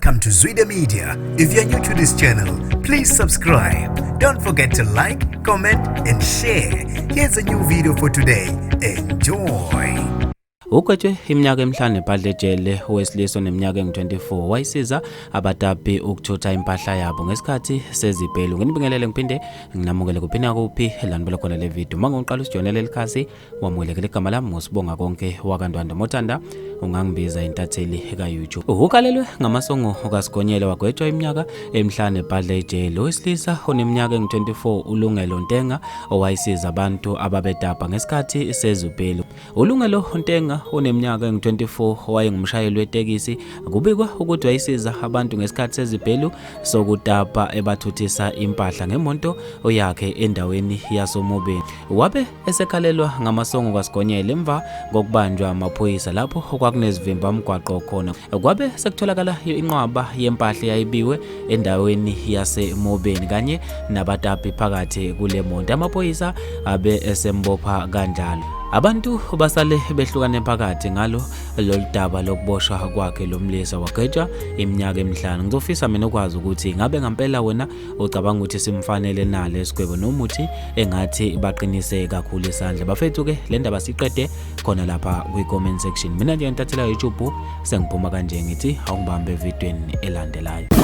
Welcome to Zwida Media. If you're new to this channel, please subscribe. Don't forget to like, comment and share. Here's a new video for today. Enjoy. Ugwetshwe iminyaka emihlanu ebadla ejele owesilisa oneminyaka engu-24 wayesiza abatapi ukuthutha impahla yabo ngesikhathi sezibhelu. Nginibingelele ngiphinde nginamukele kuphina kuphi lanibela khona le video. Mangiqala usijonele elikhasi wamulekele igama lami ngosibonga konke wakandwanda mothanda ungangibiza intatheli ka-YouTube. Ukalelwe ngamasongo kasigonyela wagwetshwa iminyaka emihlanu ebadla ejele owesilisa oneminyaka engu-24 Ulungelo Ntenga owayesiza abantu ababedabha ngesikhathi sezibhelu. Ulungelo Ntenga oneminyaka engu-24 wayengumshayeli wetekisi kubikwa ukuthi wayesiza abantu ngesikhathi sezibhelu sokudabha ebathuthisa impahla ngemonto yakhe endaweni yasoMobeni. Wabe esekhalelwa ngamasongo kasigonyela emva kokubanjwa amaphoyisa lapho kwakunezivimba umgwaqo khona. Kwabe sekutholakala inqwaba yempahla yayibiwe endaweni yaseMobeni kanye nabatapi phakathi kule monto. Amaphoyisa abe esembopha kanjalo. Abantu basale behlukane phakathi ngalo loludaba lokuboshwa kwakhe lomlisa wagwetshwa iminyaka emihlanu. Ngizofisa mina ukwazi ukuthi ngabe ngempela wena ucabanga ukuthi simfanele nale esigwebo nomuthi engathi baqinise kakhulu isandla. Bafethu ke le ndaba siqede khona lapha kwi-comment section. Mina nje ngitathela YouTube sengiphuma kanje ngithi awungibambe evidweni elandelayo.